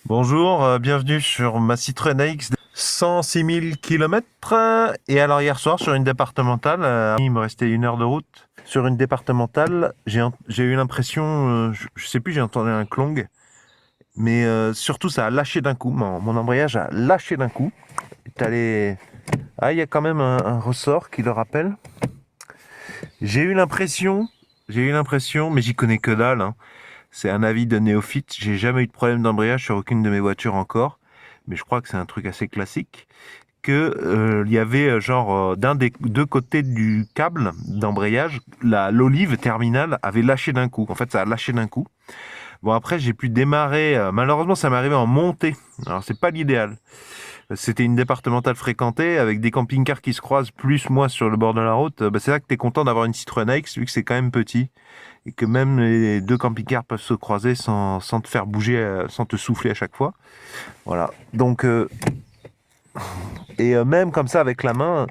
Bonjour, bienvenue sur ma Citroën AX 106 000 km. Et alors hier soir sur une départementale, il me restait 1 heure de route. Sur une départementale, j'ai eu l'impression, je sais plus, j'ai entendu un clong, mais surtout ça a lâché d'un coup. Mon embrayage a lâché d'un coup. Ah, il y a quand même un ressort qui le rappelle. J'ai eu l'impression, mais j'y connais que dalle, hein. C'est un avis de néophyte. J'ai jamais eu de problème d'embrayage sur aucune de mes voitures encore, mais je crois que c'est un truc assez classique. Que il y avait d'un des deux côtés du câble d'embrayage, l'olive terminale avait lâché d'un coup. En fait, ça a lâché d'un coup. Bon, après, j'ai pu démarrer. Malheureusement, ça m'est arrivé en montée. Alors, c'est pas l'idéal. C'était une départementale fréquentée avec des camping-cars qui se croisent, plus moi sur le bord de la route. C'est là que t'es content d'avoir une Citroën AX vu que c'est quand même petit et que même les deux camping-cars peuvent se croiser sans te faire bouger, sans te souffler à chaque fois. Voilà. Donc, même comme ça avec la main,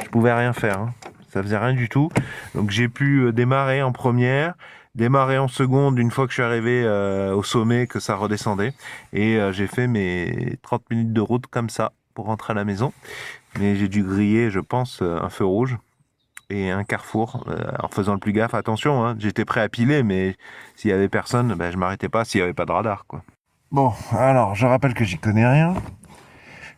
je pouvais rien faire, hein. Ça faisait rien du tout. Donc j'ai pu démarrer en première, démarrer en seconde une fois que je suis arrivé au sommet, que ça redescendait. Et j'ai fait mes 30 minutes de route comme ça pour rentrer à la maison. Mais j'ai dû griller, je pense, un feu rouge et un carrefour en faisant le plus gaffe. Attention, hein, j'étais prêt à piler, mais s'il y avait personne, je m'arrêtais pas s'il y avait pas de radar, quoi. Bon, alors je rappelle que j'y connais rien.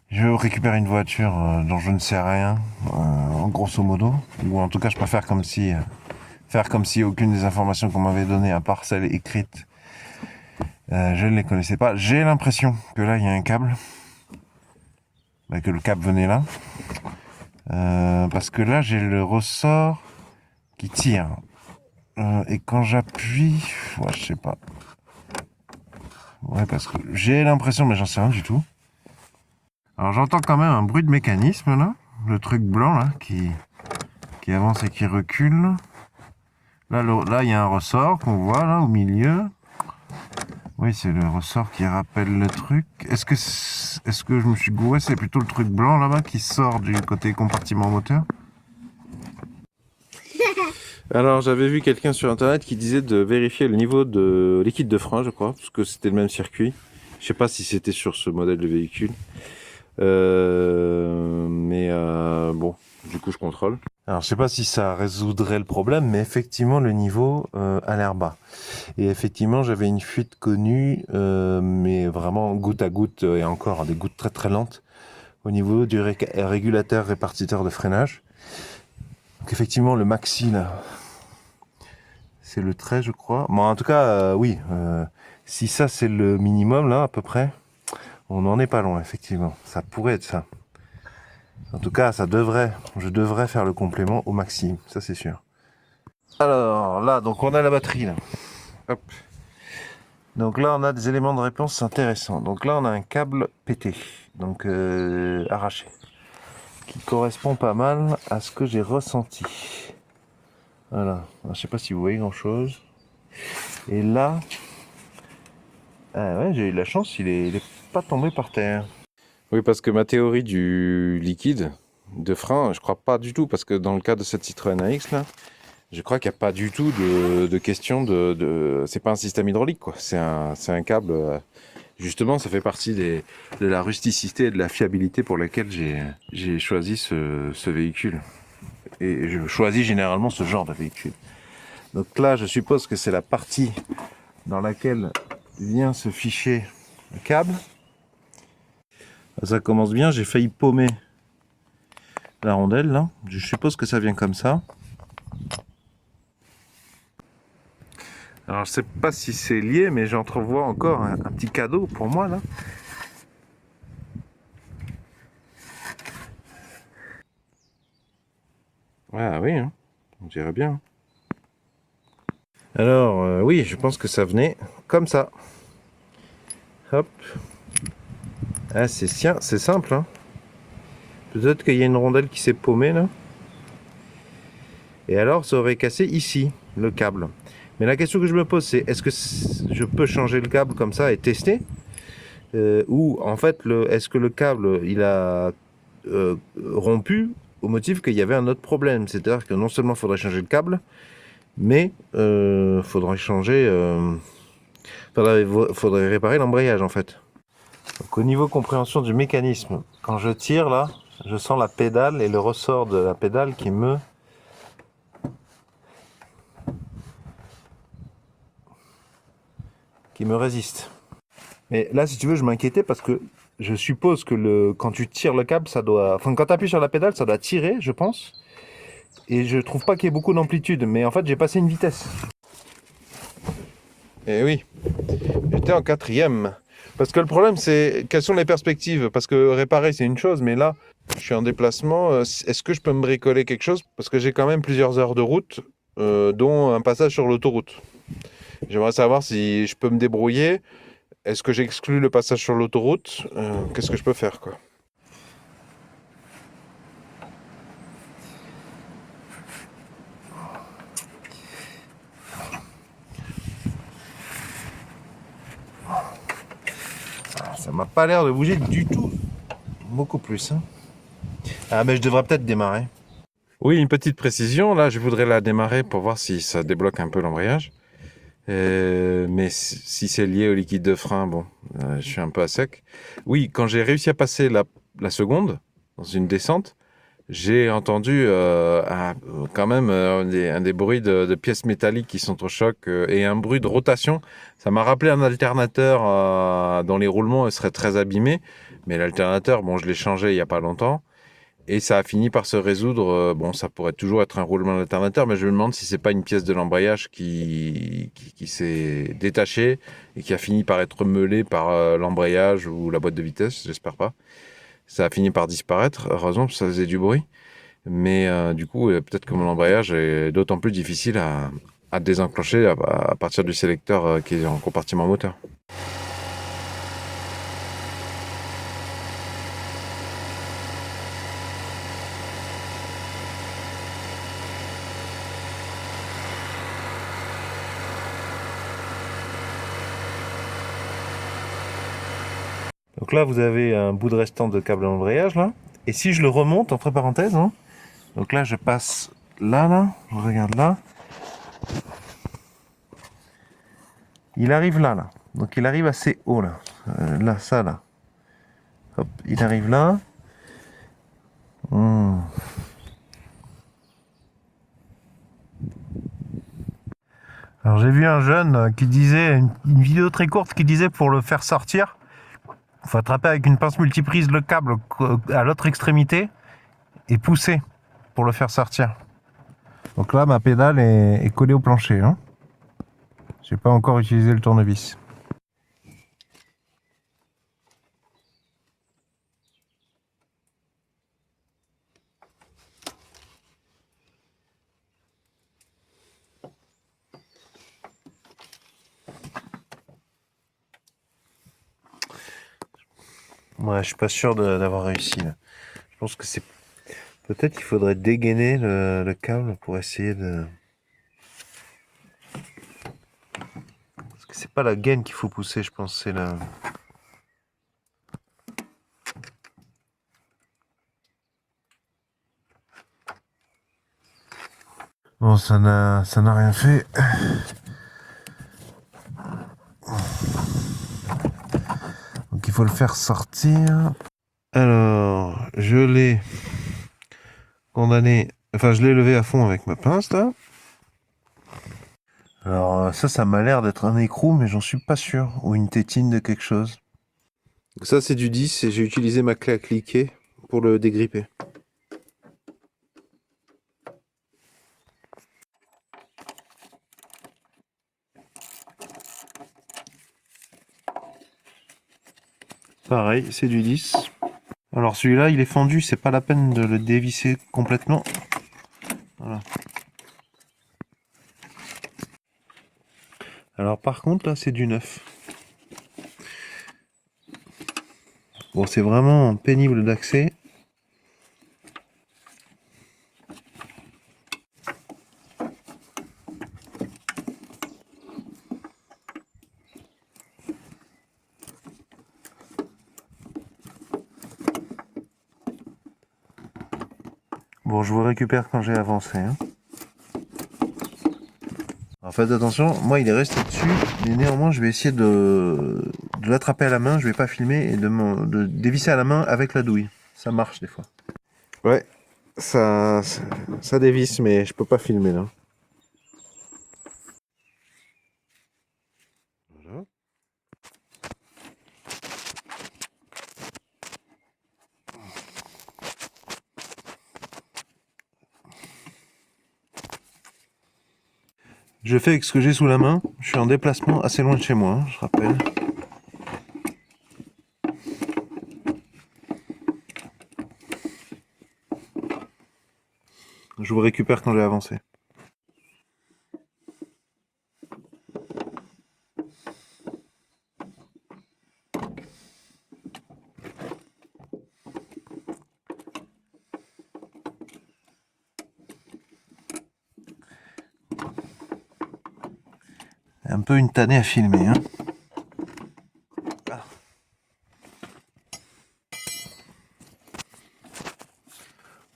Je récupère une voiture dont je ne sais rien, en grosso modo, ou en tout cas je préfère faire comme si aucune des informations qu'on m'avait données, à part celles écrites, je ne les connaissais pas. J'ai l'impression que là il y a un câble, que le câble venait là, parce que là j'ai le ressort qui tire, et quand j'appuie, ouais, je sais pas, ouais, parce que j'ai l'impression, mais j'en sais rien du tout. Alors j'entends quand même un bruit de mécanisme là, le truc blanc là qui avance et qui recule. Là, il y a un ressort qu'on voit là au milieu. Oui, c'est le ressort qui rappelle le truc. Est-ce que je me suis gouré? C'est plutôt le truc blanc là-bas qui sort du côté compartiment moteur. Alors, j'avais vu quelqu'un sur internet qui disait de vérifier le niveau de liquide de frein, je crois, parce que c'était le même circuit. Je sais pas si c'était sur ce modèle de véhicule. Bon, du coup, je contrôle. Alors, je sais pas si ça résoudrait le problème, mais effectivement, le niveau a l'air bas. Et effectivement, j'avais une fuite connue, mais vraiment goutte à goutte, et encore des gouttes très très lentes, au niveau du régulateur répartiteur de freinage. Donc effectivement, le maxi, là, c'est le 13, je crois. Bon, en tout cas, oui, si ça c'est le minimum, là, à peu près, on n'en est pas loin, effectivement. Ça pourrait être ça. En tout cas, je devrais faire le complément au maximum, ça c'est sûr. Alors, là, donc on a la batterie, là. Hop. Donc là, on a des éléments de réponse intéressants. Donc là, on a un câble pété, donc arraché, qui correspond pas mal à ce que j'ai ressenti. Voilà. Alors, je sais pas si vous voyez grand-chose. Et là, ah ouais, j'ai eu de la chance, il est pas tombé par terre. Oui, parce que ma théorie du liquide de frein, je crois pas du tout, parce que dans le cas de cette Citroën AX là, je crois qu'il n'y a pas du tout de question c'est pas un système hydraulique, quoi. C'est un câble. Justement, ça fait partie de la rusticité et de la fiabilité pour laquelle j'ai choisi ce véhicule. Et je choisis généralement ce genre de véhicule. Donc là, je suppose que c'est la partie dans laquelle vient se ficher le câble. Ça commence bien, j'ai failli paumer la rondelle là. Je suppose que ça vient comme ça. Alors je sais pas si c'est lié, mais j'entrevois encore un petit cadeau pour moi là. Ah oui, hein, on dirait bien. Alors oui, je pense que ça venait comme ça. Hop. Ah c'est simple, hein. Peut-être qu'il y a une rondelle qui s'est paumée là. Et alors ça aurait cassé ici le câble. Mais la question que je me pose c'est est-ce que je peux changer le câble comme ça et tester ou en fait est-ce que le câble il a rompu au motif qu'il y avait un autre problème. C'est-à-dire que non seulement il faudrait changer le câble, mais faudrait réparer l'embrayage en fait. Donc, au niveau compréhension du mécanisme, quand je tire là, je sens la pédale et le ressort de la pédale qui me résiste. Mais là, si tu veux, je m'inquiétais parce que je suppose que quand tu tires le câble, ça doit... Enfin, quand tu appuies sur la pédale, ça doit tirer, je pense. Et je trouve pas qu'il y ait beaucoup d'amplitude. Mais en fait, j'ai passé une vitesse. Et oui, j'étais en 4e. Parce que le problème, c'est quelles sont les perspectives? Parce que réparer, c'est une chose, mais là, je suis en déplacement. Est-ce que je peux me bricoler quelque chose? Parce que j'ai quand même plusieurs heures de route, dont un passage sur l'autoroute. J'aimerais savoir si je peux me débrouiller. Est-ce que j'exclus le passage sur l'autoroute? Qu'est-ce que je peux faire, quoi? Ça m'a pas l'air de bouger du tout. Beaucoup plus. Hein. Ah, mais je devrais peut-être démarrer. Oui, une petite précision. Là, je voudrais la démarrer pour voir si ça débloque un peu l'embrayage. Mais si c'est lié au liquide de frein, bon, je suis un peu à sec. Oui, quand j'ai réussi à passer la seconde dans une descente, j'ai entendu quand même un des bruits de pièces métalliques qui sont au choc et un bruit de rotation. Ça m'a rappelé un alternateur dont les roulements seraient très abîmés. Mais l'alternateur, bon, je l'ai changé il n'y a pas longtemps. Et ça a fini par se résoudre. Bon, ça pourrait toujours être un roulement d'alternateur, mais je me demande si c'est pas une pièce de l'embrayage qui s'est détachée et qui a fini par être meulée par l'embrayage ou la boîte de vitesse. J'espère pas. Ça a fini par disparaître. Heureusement, ça faisait du bruit. Mais du coup, peut-être que mon embrayage est d'autant plus difficile à désenclencher à partir du sélecteur qui est en compartiment moteur. Donc là, vous avez un bout de restant de câble d'embrayage, là. Et si je le remonte, entre parenthèses, hein, donc là, je passe là, je regarde là. Il arrive là. Donc il arrive assez haut, là. Là, ça, là. Hop, il arrive là. Alors j'ai vu un jeune qui disait, une vidéo très courte qui disait pour le faire sortir, il faut attraper avec une pince multiprise le câble à l'autre extrémité et pousser pour le faire sortir. Donc là, ma pédale est collée au plancher. Hein. J'ai pas encore utilisé le tournevis. Ouais, je suis pas sûr d'avoir réussi là. Je pense que c'est... Peut-être qu'il faudrait dégainer le câble pour essayer de... Parce que c'est pas la gaine qu'il faut pousser, je pense, c'est la... Bon, ça n'a rien fait. Donc il faut le faire sortir. Alors, je l'ai condamné, enfin je l'ai levé à fond avec ma pince là. Alors ça m'a l'air d'être un écrou, mais j'en suis pas sûr. Ou une tétine de quelque chose. Donc ça c'est du 10 et j'ai utilisé ma clé à cliquer pour le dégripper. Pareil, c'est du 10. Alors celui-là il est fendu, c'est pas la peine de le dévisser complètement. Voilà. Alors par contre là c'est du 9. Bon c'est vraiment pénible d'accès. Bon je vous récupère quand j'ai avancé. Hein. Alors faites attention, moi il est resté dessus, mais néanmoins je vais essayer de de l'attraper à la main, je vais pas filmer, et de dévisser à la main avec la douille. Ça marche des fois. Ouais, ça dévisse, mais je peux pas filmer là. Voilà. Je fais avec ce que j'ai sous la main. Je suis en déplacement assez loin de chez moi, hein, je rappelle. Je vous récupère quand j'ai avancé. Un peu une tannée à filmer, hein. Ah.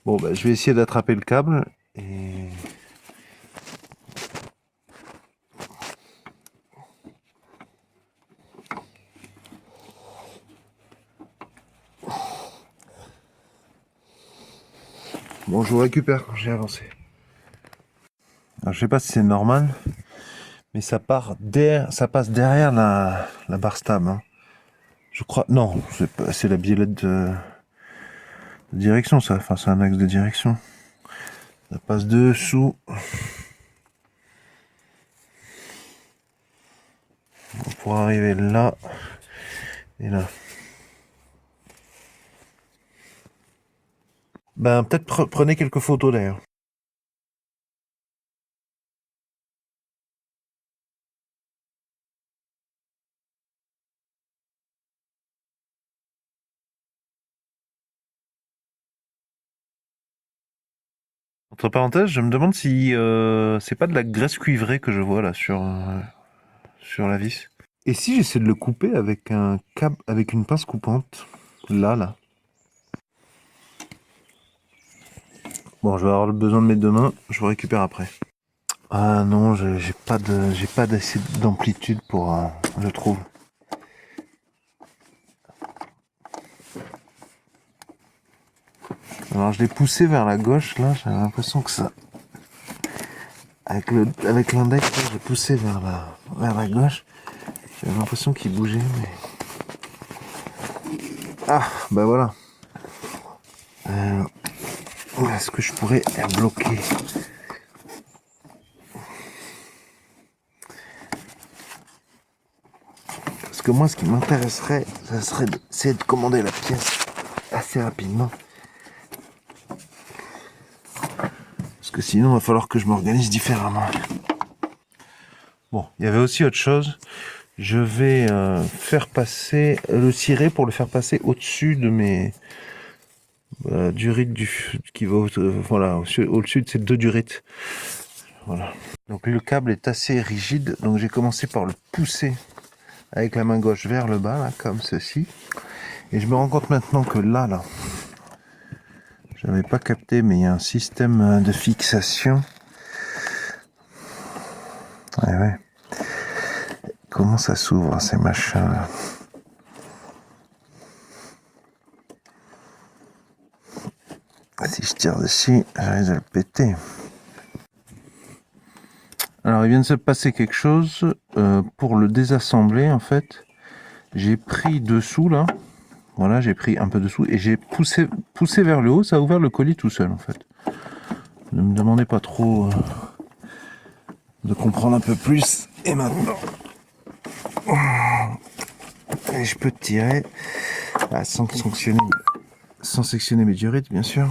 Bon, bah, je vais essayer d'attraper le câble et... Bon, je vous récupère quand j'ai avancé. Alors, je sais pas si c'est normal, mais ça passe derrière la barre stable, hein. Je crois... Non, c'est la biellette de direction, ça. Enfin, c'est un axe de direction. Ça passe dessous. Pour arriver là et là. Ben, peut-être prenez quelques photos d'ailleurs. Entre parenthèses, je me demande si c'est pas de la graisse cuivrée que je vois là sur la vis. Et si j'essaie de le couper avec un câble, avec une pince coupante, là. Bon, je vais avoir besoin de mes deux mains, je vous récupère après. Ah non, j'ai pas d'assez d'amplitude pour, je trouve. Alors je l'ai poussé vers la gauche, là, j'ai l'impression que ça... Avec l'index, j'ai poussé vers la gauche. J'avais l'impression qu'il bougeait, mais... Ah, bah voilà. Est-ce que je pourrais bloquer? Parce que moi, ce qui m'intéresserait, ça serait d'essayer de commander la pièce assez rapidement. Parce que sinon, il va falloir que je m'organise différemment. Bon, il y avait aussi autre chose. Je vais faire passer le ciré pour le faire passer au-dessus de mes durites qui va voilà, au-dessus de ces deux durites. Voilà. Donc le câble est assez rigide, donc j'ai commencé par le pousser avec la main gauche vers le bas, là, comme ceci. Et je me rends compte maintenant que là, j'avais pas capté, mais il y a un système de fixation. Ouais. Comment ça s'ouvre, ces machins-là? Si je tire dessus, j'arrive à le péter. Alors, il vient de se passer quelque chose. Pour le désassembler, en fait, j'ai pris dessous, là. Voilà, j'ai pris un peu dessous et j'ai poussé vers le haut. Ça a ouvert le colis tout seul, en fait. Ne me demandez pas trop de comprendre un peu plus. Et maintenant... Et je peux tirer sans sectionner mes durites, bien sûr.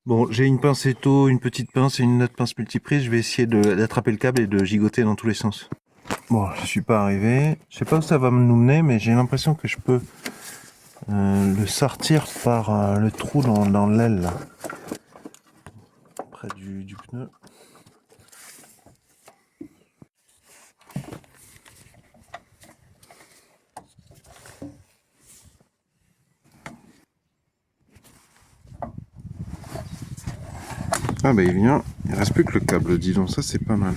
Bon, j'ai une pince étau, une petite pince et une autre pince multiprise. Je vais essayer d'attraper le câble et de gigoter dans tous les sens. Bon, je suis pas arrivé. Je sais pas où ça va nous mener, mais j'ai l'impression que je peux le sortir par le trou dans l'aile, là. Près du pneu. Ah bah il vient, il reste plus que le câble, dis donc, ça c'est pas mal.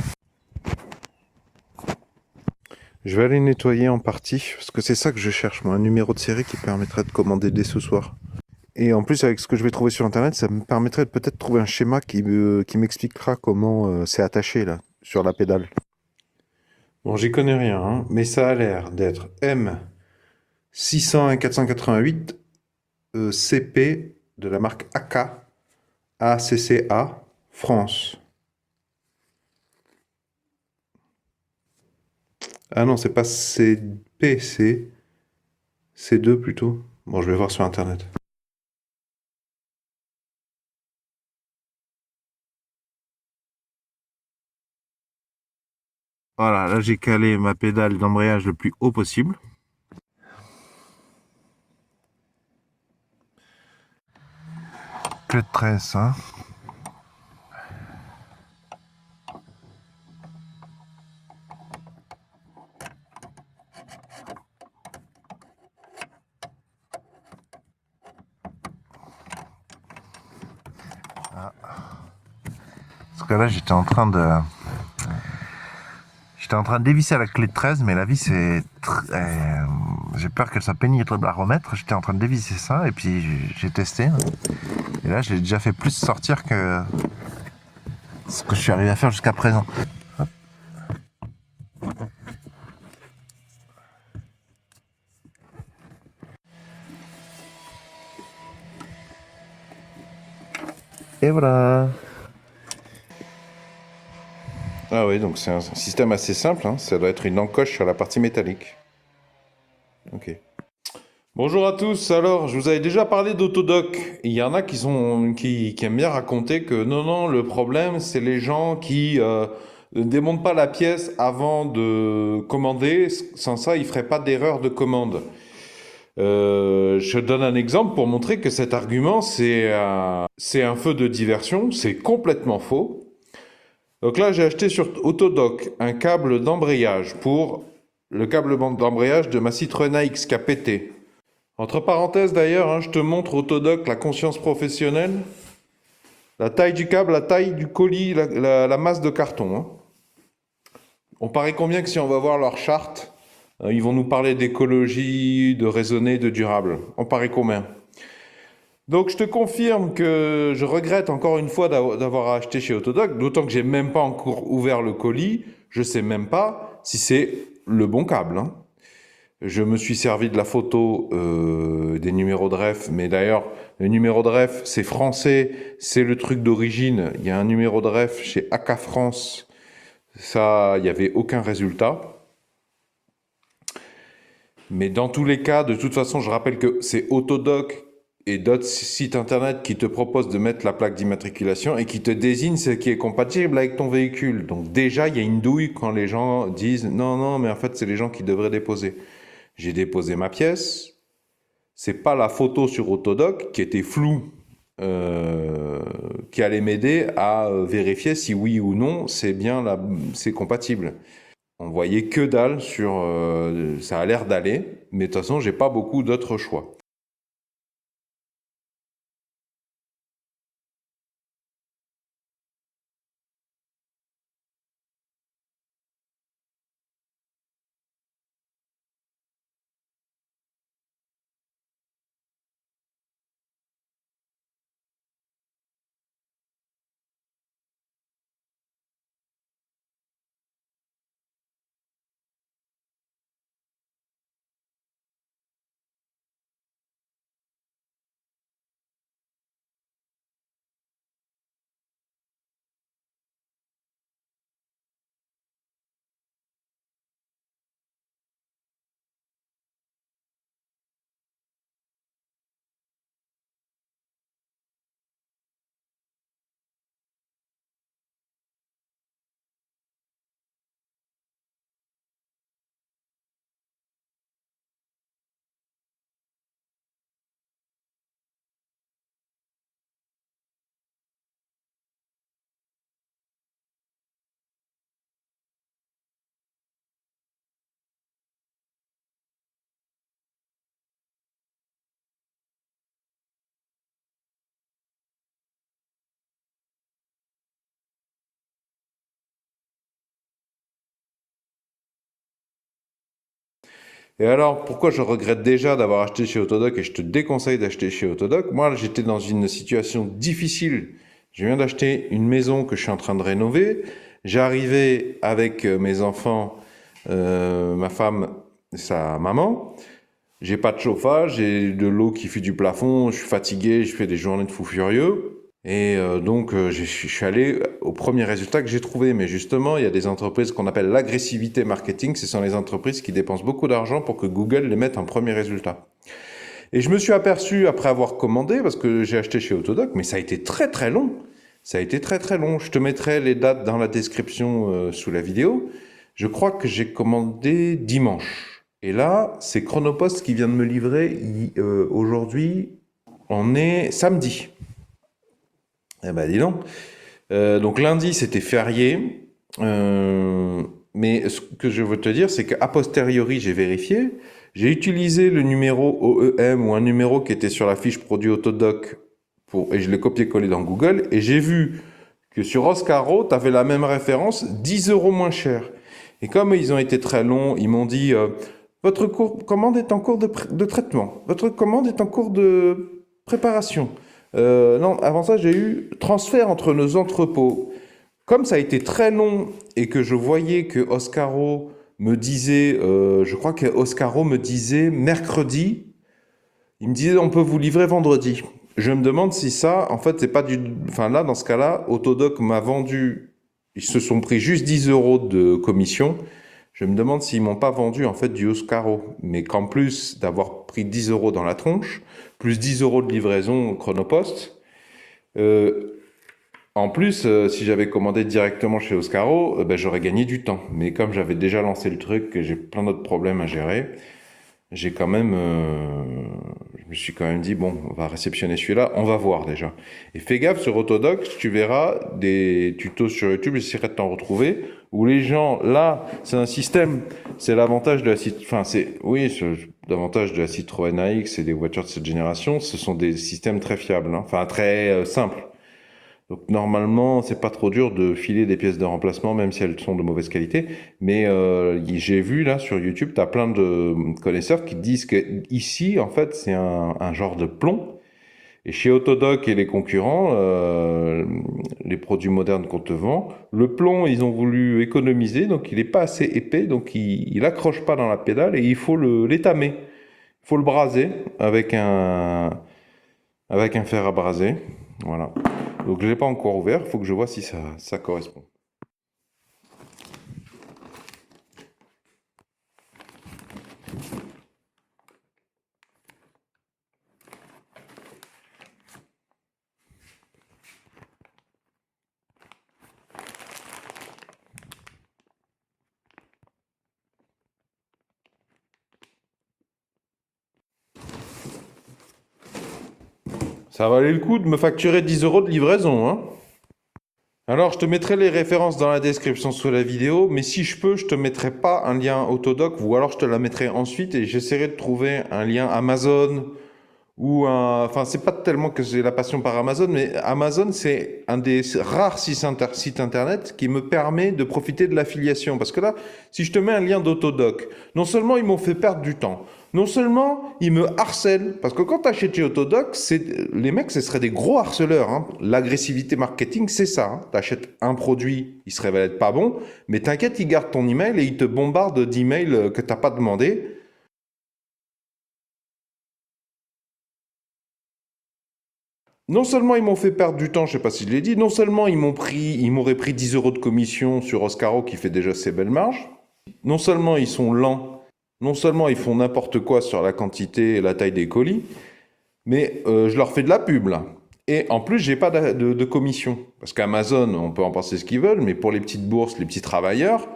Je vais aller nettoyer en partie, parce que c'est ça que je cherche, moi, un numéro de série qui permettrait de commander dès ce soir. Et en plus, avec ce que je vais trouver sur Internet, ça me permettrait de peut-être trouver un schéma qui m'expliquera comment c'est attaché, là, sur la pédale. Bon, j'y connais rien, hein, mais ça a l'air d'être M 601 488 CP de la marque AK ACCA France. Ah non, c'est pas CP, c'est C2 plutôt. Bon, je vais voir sur Internet. Voilà, là j'ai calé ma pédale d'embrayage le plus haut possible. Clé de tresse, hein. Ah. Parce que là j'étais en train de dévisser la clé de 13, mais la vis est j'ai peur qu'elle soit pénible à remettre. J'étais en train de dévisser ça et puis j'ai testé. Hein. Et là j'ai déjà fait plus sortir que ce que je suis arrivé à faire jusqu'à présent. Hop. Et voilà. Ah oui, donc c'est un système assez simple, hein. Ça doit être une encoche sur la partie métallique. Ok. Bonjour à tous. Alors, je vous avais déjà parlé d'Autodoc. Il y en a qui aiment bien raconter que non, non, le problème, c'est les gens qui ne démontent pas la pièce avant de commander. Sans ça, ils feraient pas d'erreur de commande. Je donne un exemple pour montrer que cet argument, c'est un feu de diversion. C'est complètement faux. Donc là, j'ai acheté sur Autodoc un câble d'embrayage pour le câble d'embrayage de ma Citroën AX qui a pété. Entre parenthèses d'ailleurs, hein, je te montre Autodoc la conscience professionnelle, la taille du câble, la taille du colis, la masse de carton. Hein. On paraît combien que si on va voir leur charte, ils vont nous parler d'écologie, de raisonner, de durable. On paraît combien? Donc je te confirme que je regrette encore une fois d'avoir acheté chez Autodoc, d'autant que j'ai même pas encore ouvert le colis, je sais même pas si c'est le bon câble. Hein. Je me suis servi de la photo des numéros de ref, mais d'ailleurs, le numéro de ref, c'est français, c'est le truc d'origine. Il y a un numéro de ref chez AK France, ça, il n'y avait aucun résultat. Mais dans tous les cas, de toute façon, je rappelle que c'est Autodoc et d'autres sites internet qui te proposent de mettre la plaque d'immatriculation et qui te désignent ce qui est compatible avec ton véhicule. Donc déjà, il y a une douille quand les gens disent non, non, mais en fait, c'est les gens qui devraient déposer. J'ai déposé ma pièce. C'est pas la photo sur Autodoc qui était floue qui allait m'aider à vérifier si oui ou non c'est compatible. On voyait que dalle sur ça a l'air d'aller, mais de toute façon j'ai pas beaucoup d'autres choix. Et alors, pourquoi je regrette déjà d'avoir acheté chez Autodoc et je te déconseille d'acheter chez Autodoc? Moi, j'étais dans une situation difficile. Je viens d'acheter une maison que je suis en train de rénover. J'arrivais avec mes enfants, ma femme et sa maman. J'ai pas de chauffage, j'ai de l'eau qui fuit du plafond, je suis fatigué, je fais des journées de fou furieux. Et donc, je suis allé au premier résultat que j'ai trouvé. Mais justement, il y a des entreprises qu'on appelle l'agressivité marketing. Ce sont les entreprises qui dépensent beaucoup d'argent pour que Google les mette en premier résultat. Et je me suis aperçu, après avoir commandé, parce que j'ai acheté chez Autodoc, mais ça a été très très long. Ça a été très très long. Je te mettrai les dates dans la description sous la vidéo. Je crois que j'ai commandé dimanche. Et là, c'est Chronopost qui vient de me livrer aujourd'hui. On est samedi. Eh ben, dis donc. Donc lundi, c'était férié. Mais ce que je veux te dire, c'est qu'à posteriori, j'ai vérifié. J'ai utilisé le numéro OEM ou un numéro qui était sur la fiche produit Autodoc et je l'ai copié-collé dans Google. Et j'ai vu que sur Oscaro, tu avais la même référence, 10 euros moins cher. Et comme ils ont été très longs, ils m'ont dit votre commande est en cours de traitement. Votre commande est en cours de préparation. Non, avant ça, j'ai eu transfert entre nos entrepôts. Comme ça a été très long et que je voyais que Oscaro me disait, je crois que Oscaro me disait mercredi, il me disait on peut vous livrer vendredi. Je me demande si ça, en fait, c'est pas du. Enfin là, dans ce cas-là, Autodoc m'a vendu, ils se sont pris juste 10 euros de commission. Je me demande s'ils m'ont pas vendu en fait du Oscaro, mais qu'en plus d'avoir pris 10 euros dans la tronche, plus 10 euros de livraison Chronopost, en plus, si j'avais commandé directement chez Oscaro, ben, j'aurais gagné du temps. Mais comme j'avais déjà lancé le truc, que j'ai plein d'autres problèmes à gérer, j'ai quand même, je me suis quand même dit, bon, on va réceptionner celui-là, on va voir déjà. Et fais gaffe sur Autodoc, tu verras des tutos sur YouTube, j'essaierai de t'en retrouver, où les gens, là, c'est un système, c'est l'avantage de la l'avantage de la Citroën AX et des voitures de cette génération, ce sont des systèmes très fiables, hein, enfin très simples. Donc normalement, c'est pas trop dur de filer des pièces de remplacement, même si elles sont de mauvaise qualité. Mais j'ai vu là sur YouTube, tu as plein de connaisseurs qui disent que ici, en fait, c'est un genre de plomb. Et chez Autodoc et les concurrents, les produits modernes qu'on te vend, le plomb, ils ont voulu économiser, donc il n'est pas assez épais, donc il accroche pas dans la pédale et il faut l'étamer. Il faut le braser avec un fer à braser. Voilà. Donc je ne l'ai pas encore ouvert, il faut que je vois si ça correspond. Ça valait le coup de me facturer 10 euros de livraison, hein? Alors, je te mettrai les références dans la description sous la vidéo, mais si je peux, je te mettrai pas un lien Autodoc, ou alors je te la mettrai ensuite et j'essaierai de trouver un lien Amazon ou un. Enfin, c'est pas tellement que j'ai la passion par Amazon, mais Amazon, c'est un des rares sites internet qui me permet de profiter de l'affiliation. Parce que là, si je te mets un lien d'Autodoc, non seulement ils m'ont fait perdre du temps, non seulement ils me harcèlent, parce que quand tu achètes chez Autodoc, les mecs, ce seraient des gros harceleurs, hein. L'agressivité marketing, c'est ça, hein. Tu achètes un produit, il se révèle être pas bon, mais t'inquiète, ils gardent ton email et ils te bombardent d'emails que t'as pas demandé. Non seulement ils m'ont fait perdre du temps, je sais pas si je l'ai dit, non seulement ils m'auraient pris 10 euros de commission sur Oscaro qui fait déjà ses belles marges, non seulement ils sont lents, non seulement ils font n'importe quoi sur la quantité et la taille des colis, mais je leur fais de la pub là. Et en plus, j'ai pas de commission. Parce qu'Amazon, on peut en penser ce qu'ils veulent, mais pour les petites bourses, les petits travailleurs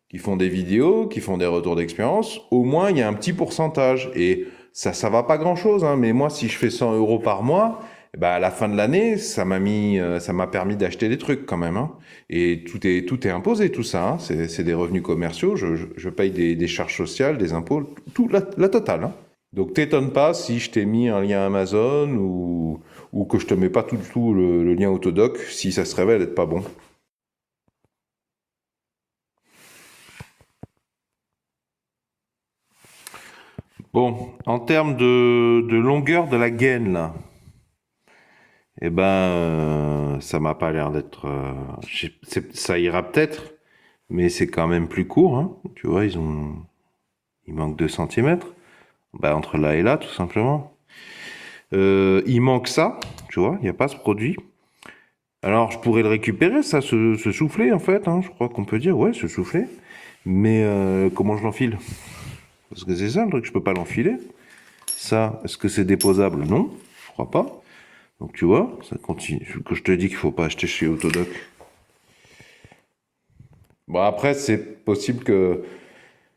qui font des vidéos, qui font des retours d'expérience, au moins il y a un petit pourcentage. Et ça va pas grand-chose, hein, mais moi, si je fais 100 euros par mois, eh ben, à la fin de l'année, ça m'a permis d'acheter des trucs quand même, hein. Et tout est imposé, tout ça, hein. C'est des revenus commerciaux, je paye des charges sociales, des impôts, tout la totale, hein. Donc t'étonnes pas si je t'ai mis un lien Amazon ou que je te mets pas tout du tout le lien Autodoc si ça se révèle être pas bon. Bon, en termes de longueur de la gaine, là, eh ben, ça m'a pas l'air d'être... ça ira peut-être, mais c'est quand même plus court, hein. Tu vois, il manque 2 centimètres. Bah, entre là et là, tout simplement. Il manque ça, tu vois, il n'y a pas ce produit. Alors, je pourrais le récupérer, ça, ce soufflet, en fait, hein, je crois qu'on peut dire, ouais, ce soufflet. Mais comment je l'enfile? Parce que c'est ça le truc, je peux pas l'enfiler. Ça, est-ce que c'est déposable? Non, je crois pas. Donc tu vois, ça continue. Que je te dis qu'il faut pas acheter chez Autodoc. Bon, après, c'est possible que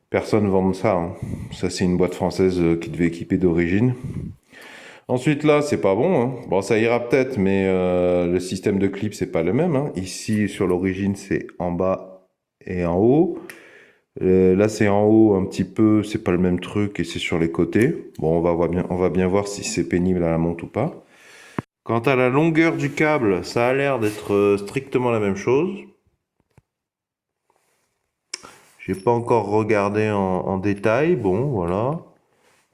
personne vende ça, hein. Ça, c'est une boîte française qui devait équiper d'origine. Ensuite, là, c'est pas bon, hein. Bon, ça ira peut-être, mais le système de clip, c'est pas le même, hein. Ici, sur l'origine, c'est en bas et en haut. Là, c'est en haut un petit peu, c'est pas le même truc et c'est sur les côtés. Bon, on va bien voir si c'est pénible à la monte ou pas. Quant à la longueur du câble, ça a l'air d'être strictement la même chose. J'ai pas encore regardé en détail. Bon, voilà.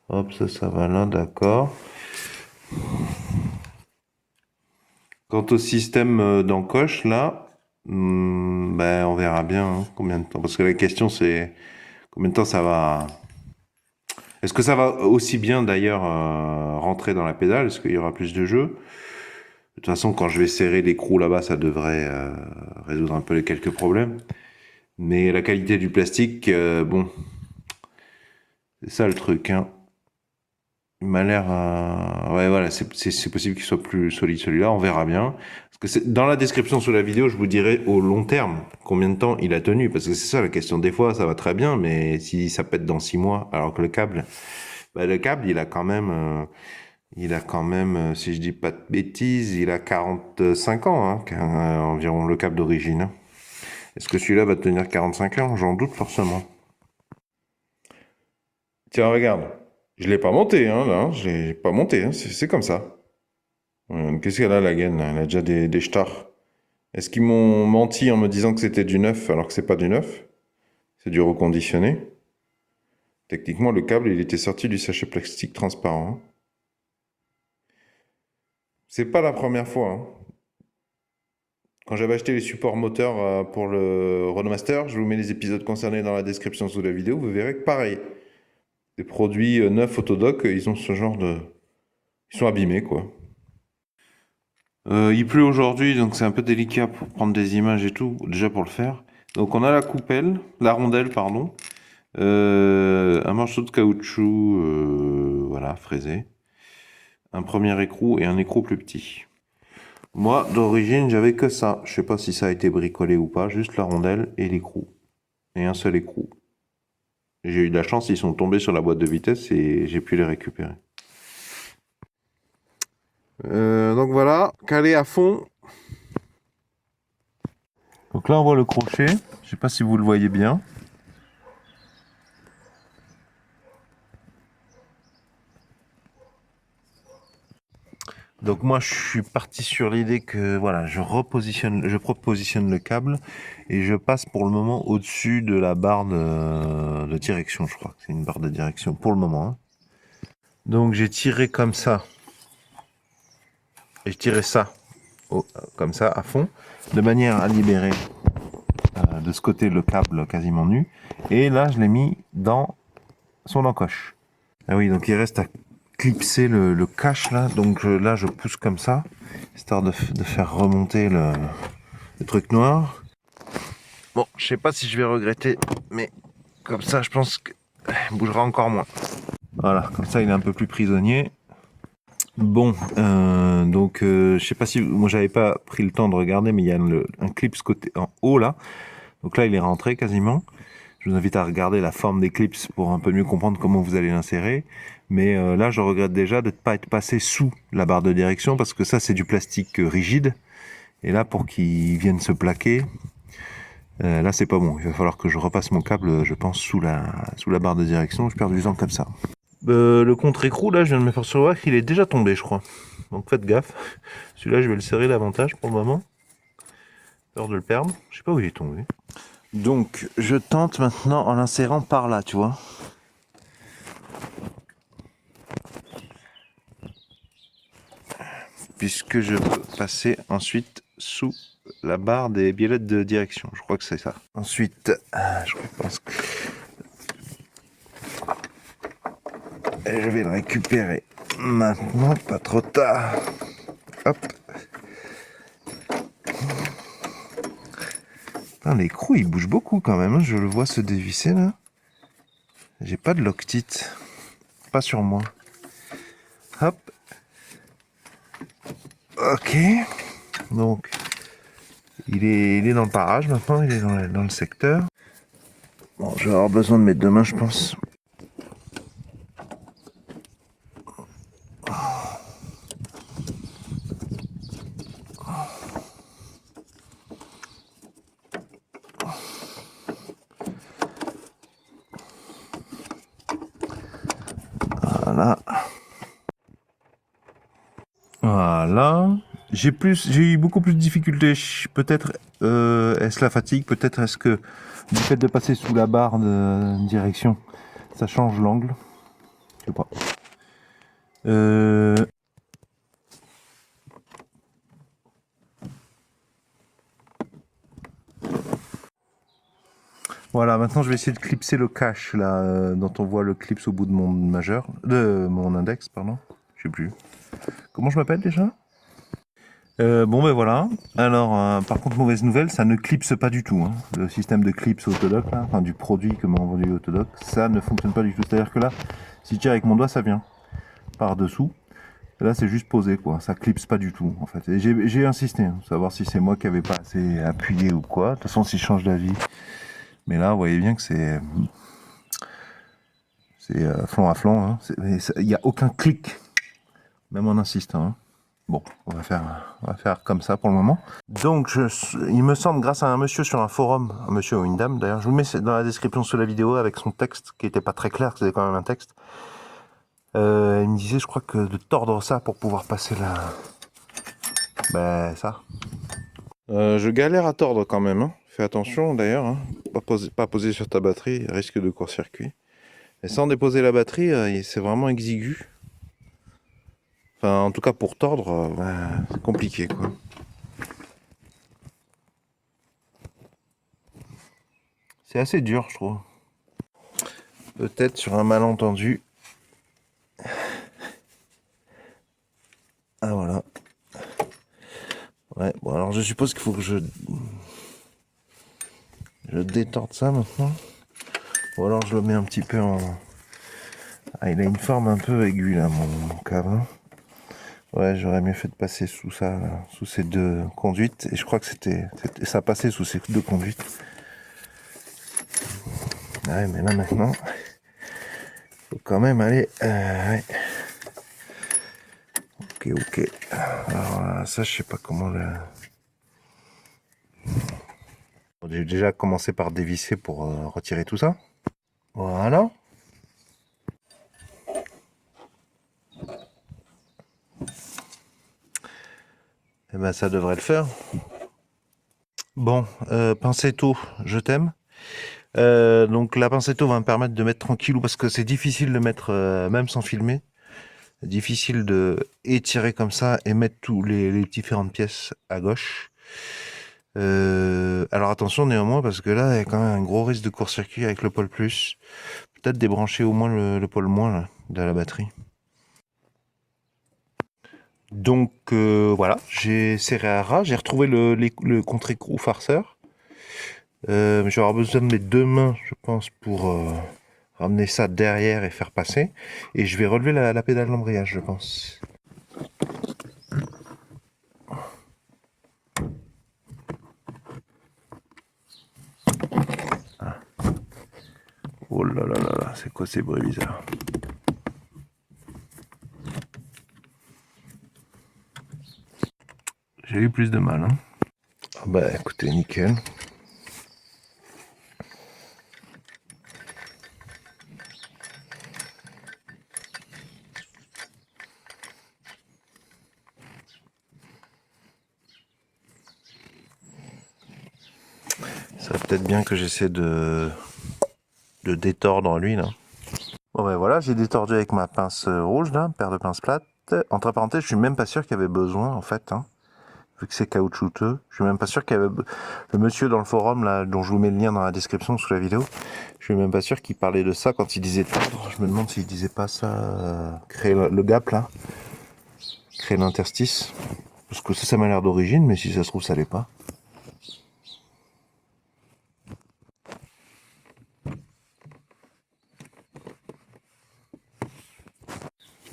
Hop, ça va là, d'accord. Quant au système d'encoche, là, ben, on verra bien hein, combien de temps. Parce que la question, c'est combien de temps ça va... Est-ce que ça va aussi bien, d'ailleurs, rentrer dans la pédale? Est-ce qu'il y aura plus de jeu? De toute façon, quand je vais serrer l'écrou là-bas, ça devrait résoudre un peu les quelques problèmes. Mais la qualité du plastique, bon, c'est ça le truc, hein. Il m'a l'air... ouais, voilà, c'est possible qu'il soit plus solide celui-là, on verra bien. Parce que dans la description sous la vidéo, je vous dirai au long terme combien de temps il a tenu. Parce que c'est ça la question. Des fois, ça va très bien, mais si ça pète dans 6 mois, alors que le câble... Bah, le câble, il a quand même, si je dis pas de bêtises, il a 45 ans, hein, environ, le câble d'origine, hein. Est-ce que celui-là va tenir 45 ans? J'en doute forcément. Tiens, regarde. Je l'ai pas monté, hein, là. Je l'ai pas monté, hein. C'est comme ça. Qu'est-ce qu'elle a, la gaine, là? Elle a déjà des stars. Est-ce qu'ils m'ont menti en me disant que c'était du neuf alors que c'est pas du neuf? C'est du reconditionné. Techniquement, le câble, il était sorti du sachet plastique transparent, hein. C'est pas la première fois, hein. Quand j'avais acheté les supports moteurs pour le Roadmaster, je vous mets les épisodes concernés dans la description sous la vidéo, vous verrez que pareil. Des produits neufs Autodoc, ils ont ce genre de... Ils sont abîmés, quoi. Il pleut aujourd'hui, donc c'est un peu délicat pour prendre des images et tout, déjà pour le faire. Donc on a la rondelle, pardon. Un morceau de caoutchouc, voilà, fraisé. Un premier écrou et un écrou plus petit. Moi, d'origine, j'avais que ça. Je sais pas si ça a été bricolé ou pas, juste la rondelle et l'écrou. Et un seul écrou. J'ai eu de la chance, ils sont tombés sur la boîte de vitesse et j'ai pu les récupérer. Donc voilà, calé à fond. Donc là on voit le crochet, je sais pas si vous le voyez bien. Donc moi je suis parti sur l'idée que voilà, je propositionne le câble et je passe pour le moment au-dessus de la barre de direction, je crois que c'est une barre de direction pour le moment, hein. Donc j'ai tiré comme ça. Et je tirais ça comme ça à fond, de manière à libérer de ce côté le câble quasiment nu. Et là je l'ai mis dans son encoche. Ah oui, donc il reste à clipser le cache là, donc là je pousse comme ça, histoire de faire remonter le truc noir. Bon, je sais pas si je vais regretter, mais comme ça je pense qu'il bougera encore moins. Voilà, comme ça il est un peu plus prisonnier. Bon, donc je sais pas si... Moi j'avais pas pris le temps de regarder, mais il y a un clip côté en haut là. Donc là il est rentré quasiment. Je vous invite à regarder la forme des clips pour un peu mieux comprendre comment vous allez l'insérer. Mais là, je regrette déjà de ne pas être passé sous la barre de direction parce que ça, c'est du plastique rigide. Et là, pour qu'il vienne se plaquer, là, c'est pas bon. Il va falloir que je repasse mon câble, je pense, sous la barre de direction. Je perds du temps comme ça. Le contre-écrou, là, je viens de me faire savoir qu'il est déjà tombé, je crois. Donc faites gaffe. Celui-là, je vais le serrer davantage pour le moment. Peur de le perdre. Je sais pas où il est tombé. Donc, je tente maintenant en l'insérant par là, tu vois. puisque je peux passer ensuite sous la barre des biellettes de direction. Je crois que c'est ça. Ensuite, je pense que je vais le récupérer maintenant, pas trop tard. Hop. L'écrou il bouge beaucoup quand même, hein. Je le vois se dévisser là. J'ai pas de loctite, pas sur moi. Hop. Ok. Donc, il est dans le parage maintenant, il est dans le secteur. Bon, je vais avoir besoin de mes deux mains, je pense. Voilà. Voilà. J'ai eu beaucoup plus de difficultés. Peut-être est-ce la fatigue, peut-être est-ce que du fait de passer sous la barre de direction, ça change l'angle. Je sais pas. Voilà, maintenant je vais essayer de clipser le cache là, dont on voit le clips au bout de mon majeur, de mon index, pardon. Je sais plus. Comment je m'appelle déjà? Bon ben voilà. Alors par contre mauvaise nouvelle, ça ne clipse pas du tout. Hein. Le système de clips Autodoc, là, enfin du produit que m'a vendu Autodoc, ça ne fonctionne pas du tout. C'est-à-dire que là, si je tire avec mon doigt, ça vient par dessous. Là c'est juste posé quoi, ça clipse pas du tout en fait. Et j'ai insisté, hein, savoir si c'est moi qui avais pas assez appuyé ou quoi. De toute façon si je change d'avis. Mais là vous voyez bien que c'est flanc à flanc. Hein. Il n'y a aucun clic, même en insistant. Hein. Bon, on va faire comme ça pour le moment. Donc, il me semble, grâce à un monsieur sur un forum, un monsieur ou une dame d'ailleurs, je vous mets dans la description sous la vidéo avec son texte, qui n'était pas très clair, c'était quand même un texte. Il me disait, je crois que de tordre ça pour pouvoir passer la... Ben, ça. Je galère à tordre quand même, hein. Fais attention d'ailleurs, hein. Pas poser sur ta batterie, risque de court-circuit. Et sans déposer la batterie, c'est vraiment exigu. Enfin, en tout cas pour tordre, c'est compliqué quoi. C'est assez dur, je trouve. Peut-être sur un malentendu. Ah voilà. Ouais, bon alors je suppose qu'il faut que je détorde ça maintenant. Ou alors je le mets un petit peu en... Ah, il a une forme un peu aiguë là, mon câble. Ouais, j'aurais mieux fait de passer sous ça, là, sous ces deux conduites. Et je crois que ça passait sous ces deux conduites. Ouais, mais là maintenant, faut quand même aller... ouais. Ok. Alors ça, je sais pas comment le... J'ai déjà commencé par dévisser pour retirer tout ça. Voilà. Et ben ça devrait le faire. Bon, Pincetto, je t'aime. Donc la Pincetto va me permettre de mettre tranquillou parce que c'est difficile de mettre, même sans filmer, difficile de étirer comme ça et mettre tous les différentes pièces à gauche. Alors attention néanmoins parce que là il y a quand même un gros risque de court-circuit avec le pôle plus. Peut-être débrancher au moins le pôle moins là, de la batterie. Donc voilà, j'ai serré à ras, j'ai retrouvé le contre-écrou farceur. Je vais avoir besoin de mes deux mains, je pense, pour ramener ça derrière et faire passer. Et je vais relever la pédale d'embrayage, je pense. Ah. Oh là là là là, c'est quoi ces bruits bizarres? J'ai eu plus de mal, hein. Ah bah écoutez, nickel. Ça va peut-être bien que j'essaie de détordre lui là. Bon ben voilà, j'ai détordu avec ma pince rouge là, paire de pinces plates. entre parenthèses, je suis même pas sûr qu'il y avait besoin, en fait, hein, vu que c'est caoutchouteux. Je suis même pas sûr qu'il y avait... Le monsieur dans le forum, là, dont je vous mets le lien dans la description sous la vidéo, je suis même pas sûr qu'il parlait de ça quand il disait tendre. Je me demande s'il disait pas ça, créer le gap, là. Créer l'interstice. Parce que ça m'a l'air d'origine, mais si ça se trouve, ça l'est pas.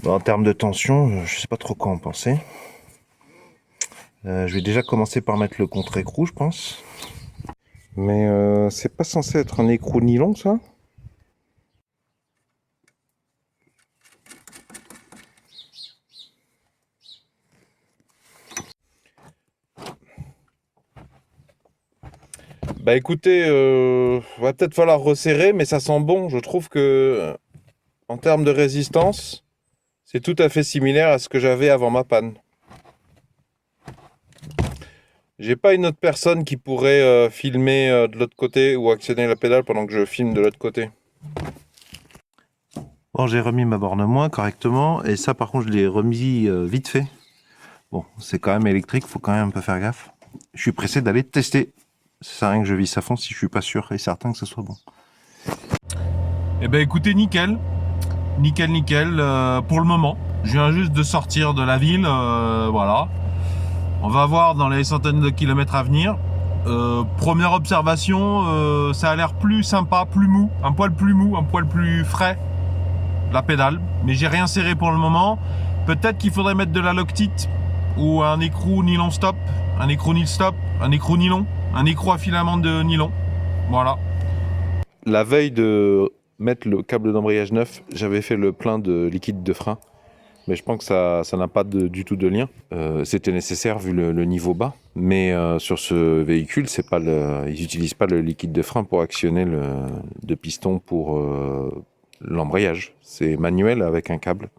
Bon, en termes de tension, je sais pas trop quoi en penser. Je vais déjà commencer par mettre le contre-écrou, je pense. Mais c'est pas censé être un écrou nylon, ça? Bah écoutez, va peut-être falloir resserrer, mais ça sent bon. Je trouve que, en termes de résistance, c'est tout à fait similaire à ce que j'avais avant ma panne. J'ai pas une autre personne qui pourrait filmer de l'autre côté ou actionner la pédale pendant que je filme de l'autre côté. Bon, j'ai remis ma borne moins correctement, et ça par contre je l'ai remis vite fait. Bon, c'est quand même électrique, faut quand même un peu faire gaffe. Je suis pressé d'aller tester. Ça sert à rien que je visse à fond si je suis pas sûr et certain que ce soit bon. Eh ben écoutez, nickel. Nickel, pour le moment. Je viens juste de sortir de la ville, voilà. On va voir dans les centaines de kilomètres à venir. Première observation, ça a l'air plus sympa, plus mou, un poil plus frais, la pédale. Mais j'ai rien serré pour le moment. Peut-être qu'il faudrait mettre de la Loctite ou un écrou nylon stop, un écrou nil stop, un écrou nylon, un écrou à filament de nylon. Voilà. La veille de mettre le câble d'embrayage neuf, j'avais fait le plein de liquide de frein. Mais je pense que ça n'a pas du tout de lien. C'était nécessaire vu le niveau bas. Mais sur ce véhicule, ils n'utilisent pas le liquide de frein pour actionner le piston pour l'embrayage. C'est manuel avec un câble.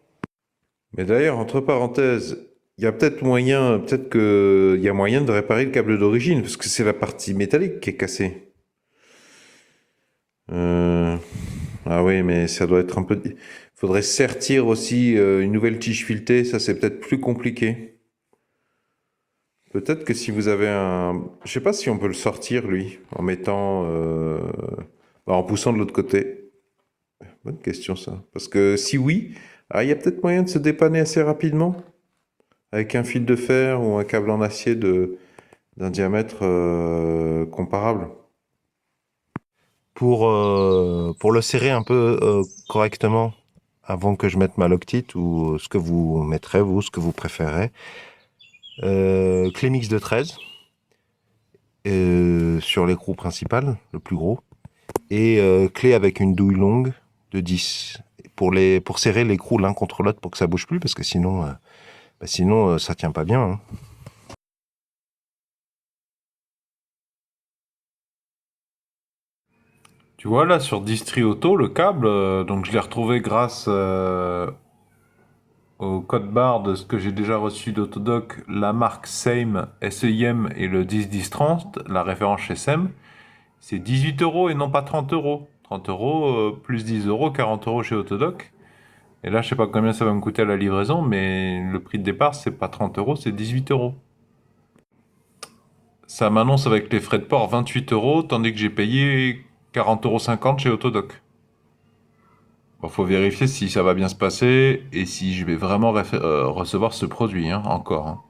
Mais d'ailleurs, entre parenthèses, il y a peut-être moyen de réparer le câble d'origine, parce que c'est la partie métallique qui est cassée. Ah oui, mais ça doit être un peu... Il faudrait sertir aussi une nouvelle tige filetée, ça c'est peut-être plus compliqué. Peut-être que si vous avez un... Je sais pas si on peut le sortir, lui, en mettant... en poussant de l'autre côté. Bonne question, ça. Parce que si oui, il y a peut-être moyen de se dépanner assez rapidement, avec un fil de fer ou un câble en acier d'un diamètre comparable. Pour le serrer un peu correctement avant que je mette ma Loctite ou ce que vous mettrez, vous, ce que vous préférez. Clé mix de 13 sur l'écrou principal, le plus gros, et clé avec une douille longue de 10 pour serrer l'écrou l'un contre l'autre pour que ça bouge plus, parce que sinon, ça tient pas bien, hein. Tu vois là sur Distri Auto, le câble, donc je l'ai retrouvé grâce au code barre de ce que j'ai déjà reçu d'Autodoc, la marque SEIM, SEIM et le 101030, la référence chez SEM, c'est 18 € et non pas 30 €. 30 € plus 10 €, 40 € chez Autodoc. Et là, je sais pas combien ça va me coûter à la livraison, mais le prix de départ, c'est pas 30 €, c'est 18 €. Ça m'annonce avec les frais de port 28 €, tandis que j'ai payé 40,50 € chez Autodoc. Bon, faut vérifier si ça va bien se passer et si je vais vraiment recevoir ce produit, hein, encore, hein.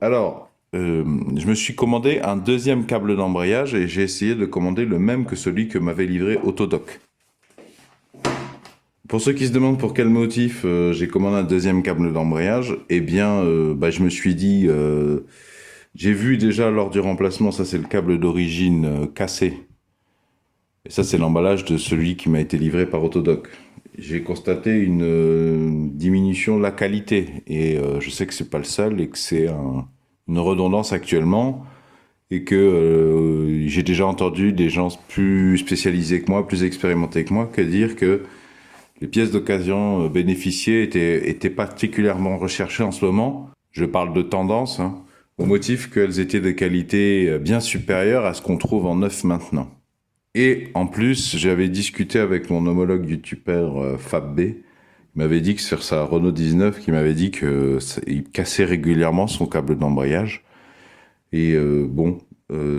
Alors, je me suis commandé un deuxième câble d'embrayage et j'ai essayé de commander le même que celui que m'avait livré Autodoc. Pour ceux qui se demandent pour quel motif j'ai commandé un deuxième câble d'embrayage, eh bien, je me suis dit, j'ai vu déjà lors du remplacement, ça c'est le câble d'origine cassé. Et ça c'est l'emballage de celui qui m'a été livré par Autodoc. J'ai constaté une diminution de la qualité et je sais que c'est pas le seul et que c'est une redondance actuellement et que j'ai déjà entendu des gens plus spécialisés que moi, plus expérimentés que moi, que dire que les pièces d'occasion bénéficiées étaient particulièrement recherchées en ce moment. Je parle de tendance, hein. au motif qu'elles étaient de qualité bien supérieure à ce qu'on trouve en neuf maintenant. Et en plus, j'avais discuté avec mon homologue youtubeur FabB. Il m'avait dit que sur sa Renault 19, qu'il m'avait dit qu'il cassait régulièrement son câble d'embrayage. Et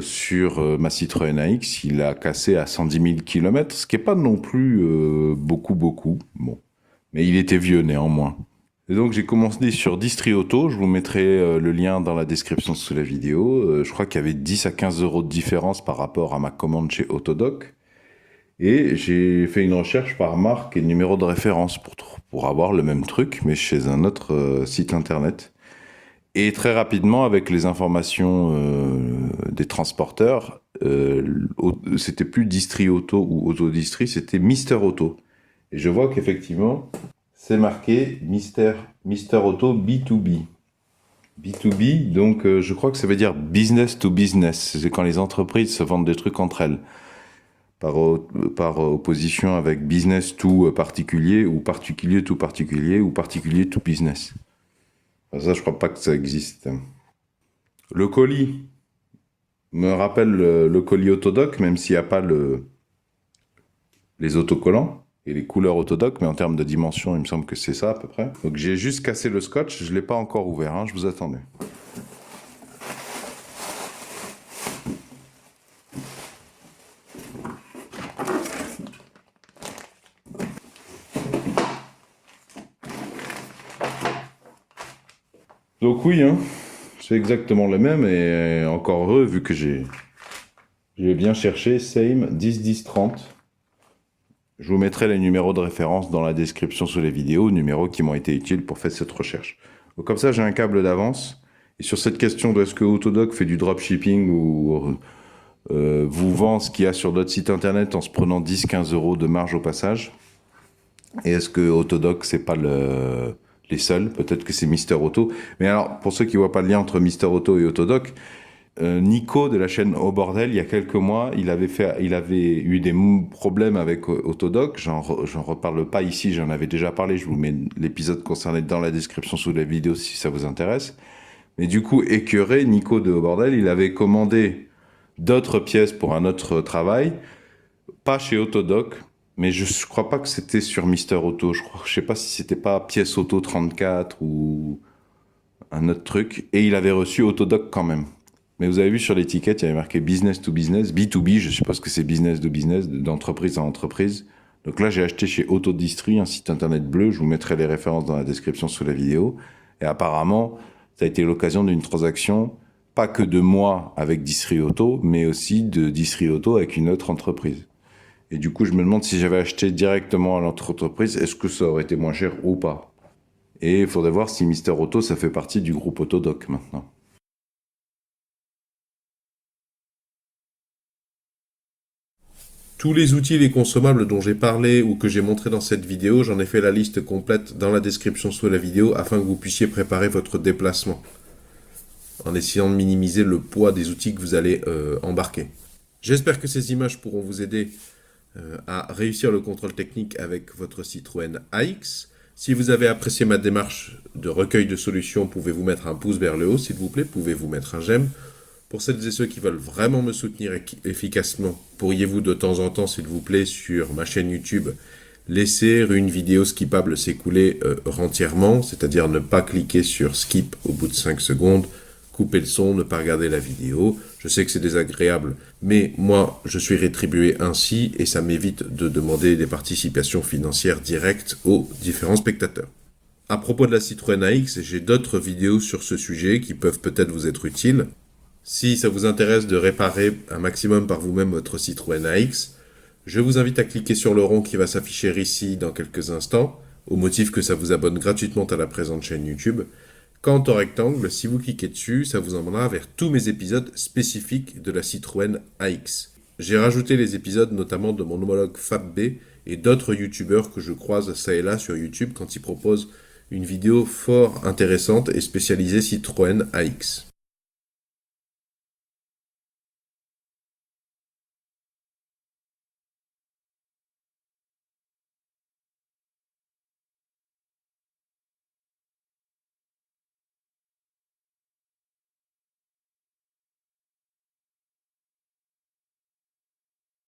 sur ma Citroën AX, il a cassé à 110 000 km, ce qui n'est pas non plus beaucoup. Bon. Mais il était vieux néanmoins. Et donc j'ai commencé sur Distri-Auto, je vous mettrai le lien dans la description sous la vidéo. Je crois qu'il y avait 10 à 15 euros de différence par rapport à ma commande chez Autodoc. Et j'ai fait une recherche par marque et numéro de référence pour avoir le même truc, mais chez un autre site internet. Et très rapidement, avec les informations des transporteurs, c'était plus Distri-Auto ou Autodistri, c'était Mister Auto. Et je vois qu'effectivement, c'est marqué Mister Auto B2B. B2B, donc je crois que ça veut dire business to business. C'est quand les entreprises se vendent des trucs entre elles. Par opposition avec business to particulier, ou particulier to particulier, ou particulier to business. Enfin, ça, je crois pas que ça existe. Le colis me rappelle le colis Autodoc, même s'il n'y a pas les autocollants et les couleurs Autodoc, mais en termes de dimension, il me semble que c'est ça à peu près. Donc j'ai juste cassé le scotch, je ne l'ai pas encore ouvert, hein, je vous attendais. Donc oui, hein, c'est exactement le même, et encore heureux, vu que j'ai bien cherché, same 10-10-30. Je vous mettrai les numéros de référence dans la description sous les vidéos, numéros qui m'ont été utiles pour faire cette recherche. Donc comme ça, j'ai un câble d'avance. Et sur cette question de est-ce que Autodoc fait du dropshipping ou vous vend ce qu'il y a sur d'autres sites internet en se prenant 10-15 euros de marge au passage, et est-ce que Autodoc, c'est pas les seuls? Peut-être que c'est Mister Auto. Mais alors, pour ceux qui voient pas le lien entre Mister Auto et Autodoc, Nico de la chaîne Au Bordel, il y a quelques mois, il avait eu des problèmes avec Autodoc. J'en reparle pas ici, j'en avais déjà parlé. Je vous mets l'épisode concerné dans la description sous la vidéo si ça vous intéresse. Mais du coup, écœuré, Nico de Au Bordel, il avait commandé d'autres pièces pour un autre travail, pas chez Autodoc, mais je crois pas que c'était sur Mister Auto. Je sais pas si c'était pas Pièce Auto 34 ou un autre truc. Et il avait reçu Autodoc quand même. Mais vous avez vu sur l'étiquette, il y avait marqué business to business, B2B, je suppose que c'est business to business, d'entreprise à entreprise. Donc là, j'ai acheté chez Autodistri, un site internet bleu, je vous mettrai les références dans la description sous la vidéo. Et apparemment, ça a été l'occasion d'une transaction, pas que de moi avec Distri Auto, mais aussi de Distri Auto avec une autre entreprise. Et du coup, je me demande si j'avais acheté directement à l'autre entreprise, est-ce que ça aurait été moins cher ou pas? Et il faudrait voir si Mister Auto, ça fait partie du groupe Autodoc maintenant. Tous les outils et les consommables dont j'ai parlé ou que j'ai montré dans cette vidéo, j'en ai fait la liste complète dans la description sous la vidéo afin que vous puissiez préparer votre déplacement, en essayant de minimiser le poids des outils que vous allez embarquer. J'espère que ces images pourront vous aider à réussir le contrôle technique avec votre Citroën AX. Si vous avez apprécié ma démarche de recueil de solutions, pouvez-vous mettre un pouce vers le haut, s'il vous plaît, pouvez-vous mettre un j'aime. Pour celles et ceux qui veulent vraiment me soutenir efficacement, pourriez-vous de temps en temps, s'il vous plaît, sur ma chaîne YouTube, laisser une vidéo skippable s'écouler entièrement, c'est-à-dire ne pas cliquer sur skip au bout de 5 secondes, couper le son, ne pas regarder la vidéo. Je sais que c'est désagréable, mais moi, je suis rétribué ainsi et ça m'évite de demander des participations financières directes aux différents spectateurs. À propos de la Citroën AX, j'ai d'autres vidéos sur ce sujet qui peuvent peut-être vous être utiles. Si ça vous intéresse de réparer un maximum par vous-même votre Citroën AX, je vous invite à cliquer sur le rond qui va s'afficher ici dans quelques instants, au motif que ça vous abonne gratuitement à la présente chaîne YouTube. Quant au rectangle, si vous cliquez dessus, ça vous emmènera vers tous mes épisodes spécifiques de la Citroën AX. J'ai rajouté les épisodes notamment de mon homologue FabB et d'autres youtubeurs que je croise ça et là sur YouTube quand ils proposent une vidéo fort intéressante et spécialisée Citroën AX.